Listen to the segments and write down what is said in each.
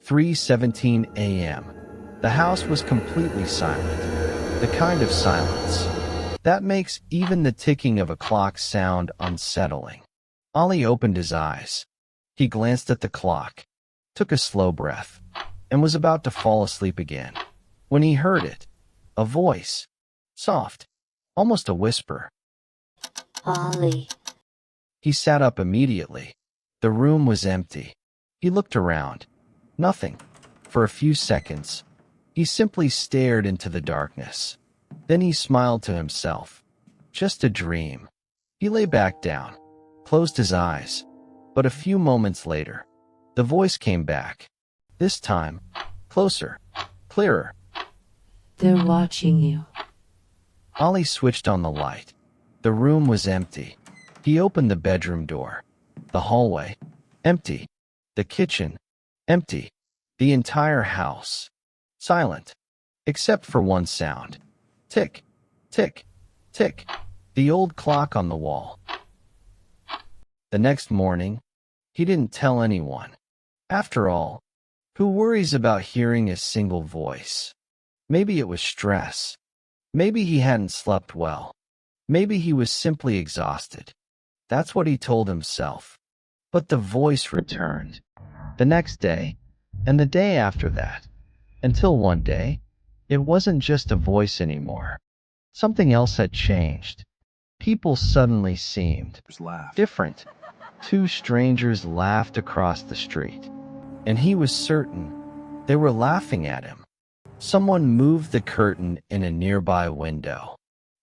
3:17 a.m. The house was completely silent. The kind of silence that makes even the ticking of a clock sound unsettling. Ollie opened his eyes. He glanced at the clock, took a slow breath, and was about to fall asleep again when he heard it. A voice. Soft. Almost a whisper. Ollie. He sat up immediately. The room was empty. He looked around. Nothing. For a few seconds, he simply stared into the darkness. Then he smiled to himself. Just a dream. He lay back down, closed his eyes. But a few moments later, the voice came back. This time, closer, clearer. They're watching you. Ollie switched on the light. The room was empty. He opened the bedroom door. The hallway, empty. The kitchen, empty. The entire house, silent, except for one sound. Tick, tick, tick. The old clock on the wall. The next morning, he didn't tell anyone. After all, who worries about hearing a single voice? Maybe it was stress. Maybe he hadn't slept well. Maybe he was simply exhausted. That's what he told himself. But the voice returned. The next day, and the day after that. Until one day, it wasn't just a voice anymore. Something else had changed. People suddenly seemed different. Two strangers laughed across the street, and he was certain they were laughing at him. Someone moved the curtain in a nearby window,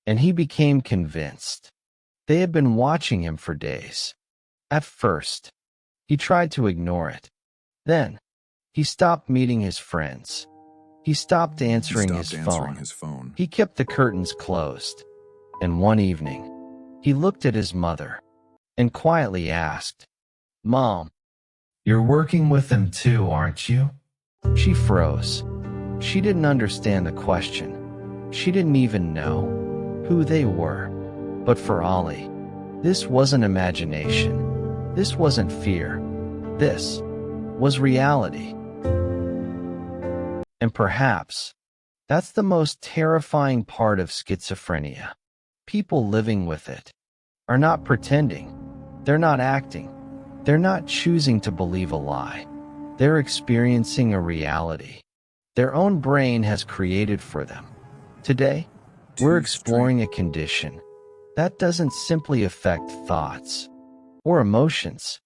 and he became convinced they had been watching him for days. At first, he tried to ignore it. Then, he stopped meeting his friends. He stopped answering his phone. He kept the curtains closed. And one evening, he looked at his mother and quietly asked, "Mom, you're working with them too, aren't you?" She froze. She didn't understand the question. She didn't even know who they were. But for Ollie, this wasn't imagination. This wasn't fear. This was reality. And perhaps that's the most terrifying part of schizophrenia. People living with it are not pretending. They're not acting. They're not choosing to believe a lie. They're experiencing a reality their own brain has created for them. Today, we're exploring a condition that doesn't simply affect thoughts or emotions.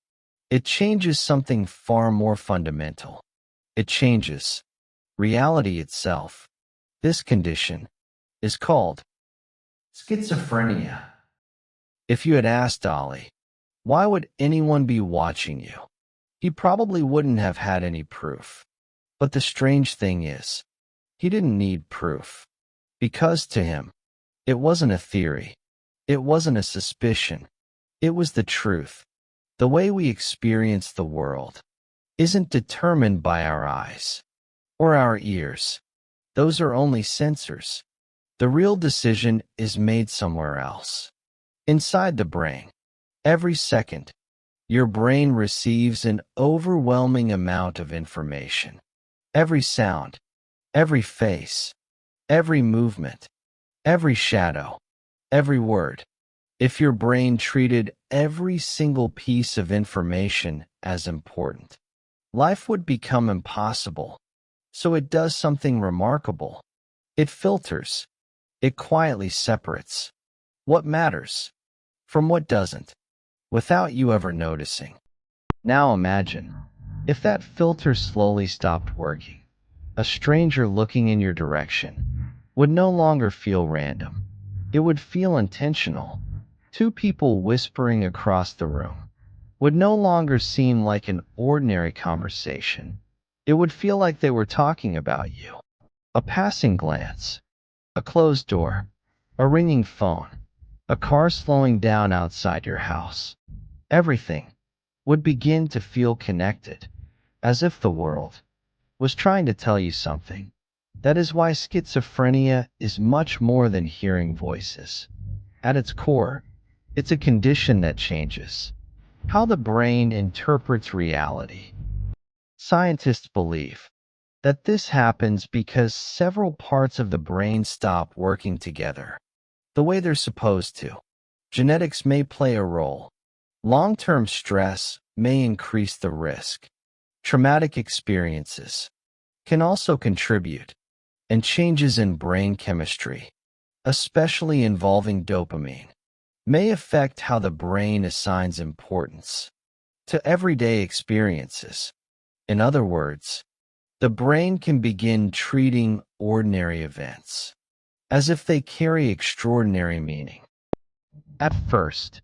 It changes something far more fundamental. It changes reality itself. This condition is called schizophrenia. If you had asked Ollie, why would anyone be watching you? He probably wouldn't have had any proof. But the strange thing is, he didn't need proof. Because to him, it wasn't a theory. It wasn't a suspicion. It was the truth. The way we experience the world isn't determined by our eyes or our ears. Those are only sensors. The real decision is made somewhere else. Inside the brain. Every second, your brain receives an overwhelming amount of information. Every sound, every face, every movement, every shadow, every word. If your brain treated every single piece of information as important, life would become impossible. So it does something remarkable. It filters. It quietly separates what matters from what doesn't, without you ever noticing. Now imagine if that filter slowly stopped working. A stranger looking in your direction would no longer feel random. It would feel intentional. Two people whispering across the room would no longer seem like an ordinary conversation. It would feel like they were talking about you. A passing glance, a closed door, a ringing phone, a car slowing down outside your house. Everything would begin to feel connected, as if the world was trying to tell you something. That is why schizophrenia is much more than hearing voices. At its core, it's a condition that changes how the brain interprets reality. Scientists believe that this happens because several parts of the brain stop working together the way they're supposed to. Genetics may play a role. Long-term stress may increase the risk. Traumatic experiences can also contribute, and changes in brain chemistry, especially involving dopamine, may affect how the brain assigns importance to everyday experiences. In other words, the brain can begin treating ordinary events as if they carry extraordinary meaning. At first,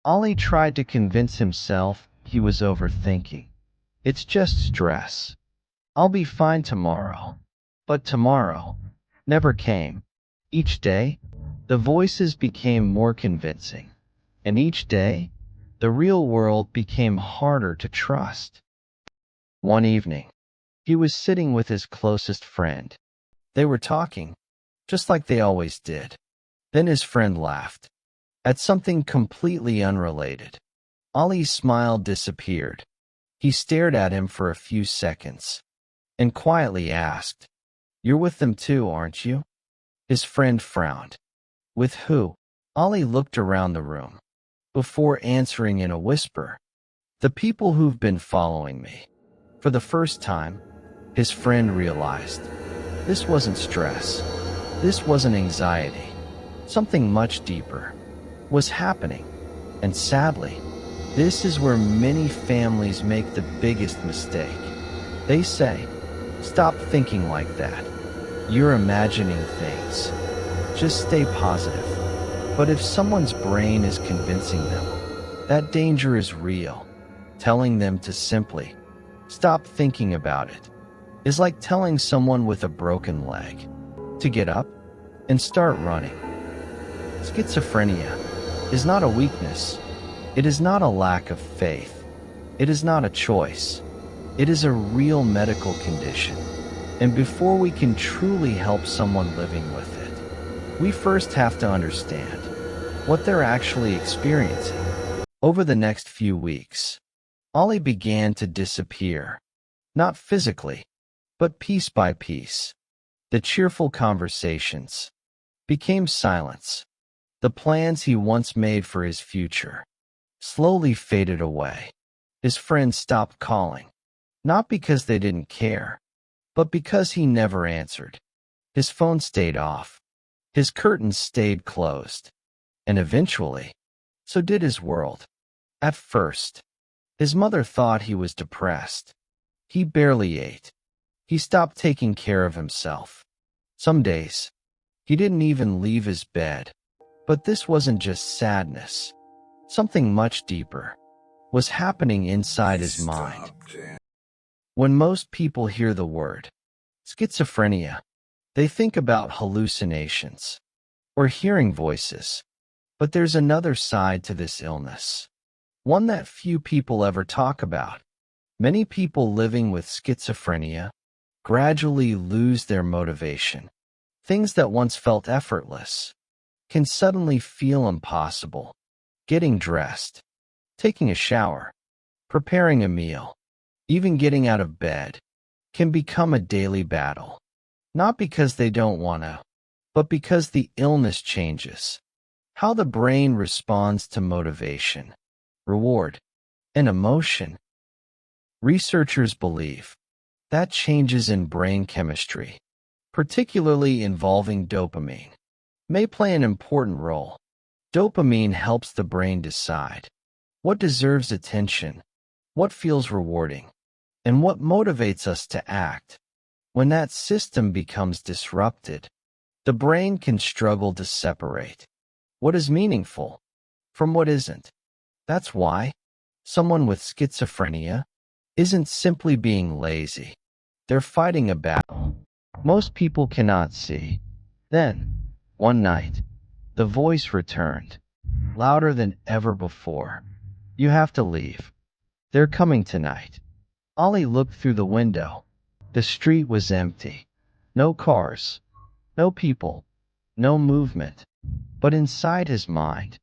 Ollie tried to convince himself he was overthinking. It's just stress. I'll be fine tomorrow. But tomorrow never came. Each day, the voices became more convincing, and each day, the real world became harder to trust. One evening, he was sitting with his closest friend. They were talking, just like they always did. Then his friend laughed at something completely unrelated. Ollie's smile disappeared. He stared at him for a few seconds and quietly asked, "You're with them too, aren't you?" His friend frowned. "With who?" Ollie looked around the room before answering in a whisper, "The people who've been following me." For the first time, his friend realized this wasn't stress. This wasn't anxiety. Something much deeper was happening. And sadly, this is where many families make the biggest mistake. They say, "Stop thinking like that. You're imagining things. Just stay positive." But if someone's brain is convincing them that danger is real, telling them to simply stop thinking about it is like telling someone with a broken leg to get up and start running. Schizophrenia is not a weakness. It is not a lack of faith. It is not a choice. It is a real medical condition. And before we can truly help someone living with it, we first have to understand what they're actually experiencing. Over the next few weeks, Ollie began to disappear, not physically, but piece by piece. The cheerful conversations became silence. The plans he once made for his future slowly faded away. His friends stopped calling, not because they didn't care, but because he never answered. His phone stayed off. His curtains stayed closed. And eventually, so did his world. At first, his mother thought he was depressed. He barely ate. He stopped taking care of himself. Some days, he didn't even leave his bed. But this wasn't just sadness. Something much deeper was happening inside his mind. When most people hear the word schizophrenia, they think about hallucinations or hearing voices. But there's another side to this illness, one that few people ever talk about. Many people living with schizophrenia gradually lose their motivation. Things that once felt effortless can suddenly feel impossible. Getting dressed, taking a shower, preparing a meal, even getting out of bed can become a daily battle. Not because they don't want to, but because the illness changes how the brain responds to motivation, reward, and emotion. Researchers believe that changes in brain chemistry, particularly involving dopamine, may play an important role. Dopamine helps the brain decide what deserves attention, what feels rewarding, and what motivates us to act. When that system becomes disrupted, the brain can struggle to separate what is meaningful from what isn't. That's why someone with schizophrenia isn't simply being lazy. They're fighting a battle most people cannot see. Then, one night, the voice returned, louder than ever before. "You have to leave. They're coming tonight." Ollie looked through the window. The street was empty. No cars, no people, no movement. But inside his mind,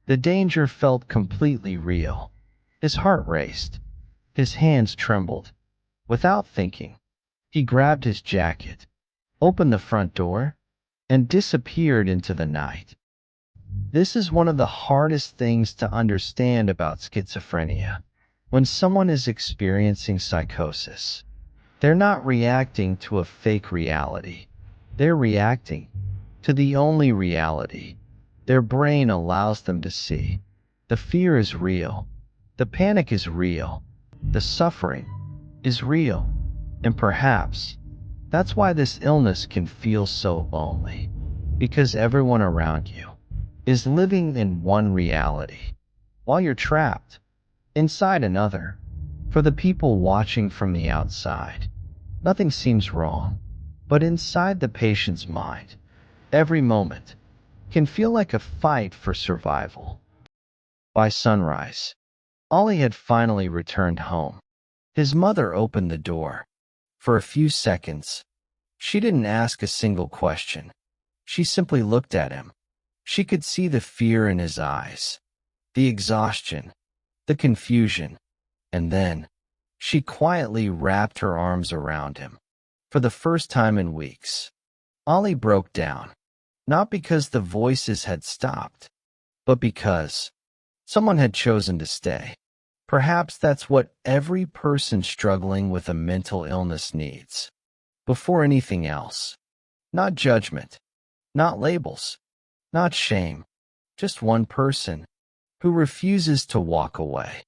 the danger felt completely real. His heart raced. His hands trembled. Without thinking, he grabbed his jacket, opened the front door, and disappeared into the night. This is one of the hardest things to understand about schizophrenia. When someone is experiencing psychosis, they're not reacting to a fake reality. They're reacting to the only reality their brain allows them to see. The fear is real. The panic is real. The suffering is real. And perhaps that's why this illness can feel so lonely. Because everyone around you is living in one reality, while you're trapped inside another. For the people watching from the outside, nothing seems wrong. But inside the patient's mind, every moment can feel like a fight for survival. By sunrise, Ollie had finally returned home. His mother opened the door. For a few seconds, she didn't ask a single question. She simply looked at him. She could see the fear in his eyes, the exhaustion, the confusion, and then she quietly wrapped her arms around him. For the first time in weeks, Ollie broke down, not because the voices had stopped, but because someone had chosen to stay. Perhaps that's what every person struggling with a mental illness needs. Before anything else, not judgment, not labels, not shame, just one person who refuses to walk away.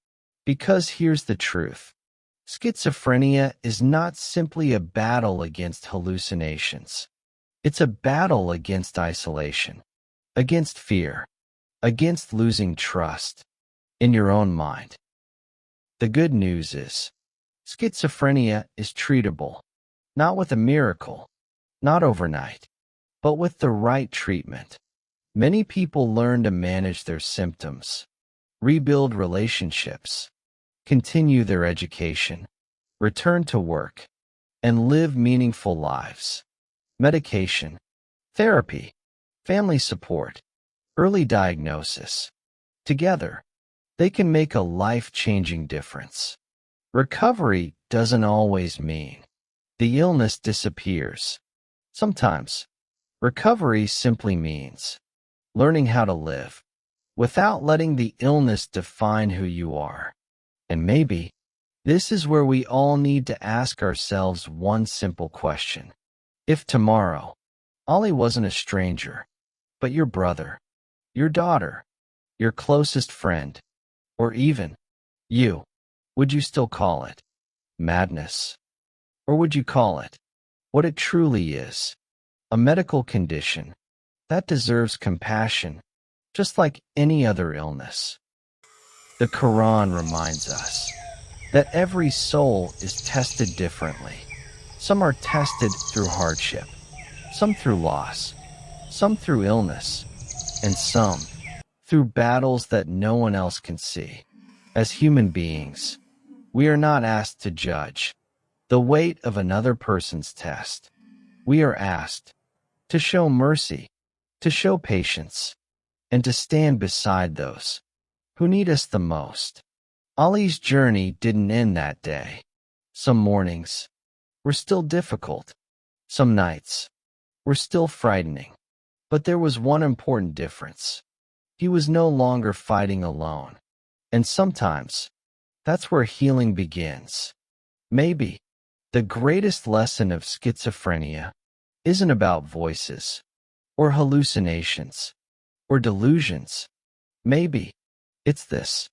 Because here's the truth. Schizophrenia is not simply a battle against hallucinations. It's a battle against isolation, against fear, against losing trust in your own mind. The good news is, schizophrenia is treatable, not with a miracle, not overnight, but with the right treatment. Many people learn to manage their symptoms, rebuild relationships, continue their education, return to work, and live meaningful lives. Medication, therapy, family support, early diagnosis. Together, they can make a life-changing difference. Recovery doesn't always mean the illness disappears. Sometimes, recovery simply means learning how to live without letting the illness define who you are. And maybe this is where we all need to ask ourselves one simple question. If tomorrow, Ollie wasn't a stranger, but your brother, your daughter, your closest friend, or even you, would you still call it madness? Or would you call it what it truly is, a medical condition that deserves compassion, just like any other illness? The Quran reminds us that every soul is tested differently. Some are tested through hardship, some through loss, some through illness, and some through battles that no one else can see. As human beings, we are not asked to judge the weight of another person's test. We are asked to show mercy, to show patience, and to stand beside those who need us the most. Ollie's journey didn't end that day. Some mornings were still difficult. Some nights were still frightening. But there was one important difference. He was no longer fighting alone. And sometimes, that's where healing begins. Maybe the greatest lesson of schizophrenia isn't about voices, or hallucinations, or delusions. Maybe it's this.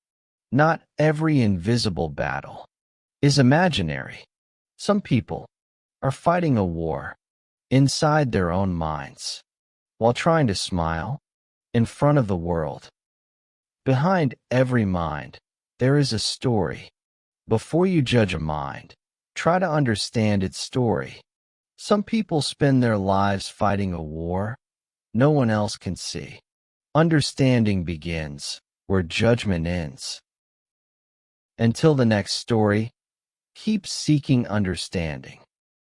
Not every invisible battle is imaginary. Some people are fighting a war inside their own minds, while trying to smile in front of the world. Behind every mind, there is a story. Before you judge a mind, try to understand its story. Some people spend their lives fighting a war no one else can see. Understanding begins where judgment ends. Until the next story, keep seeking understanding.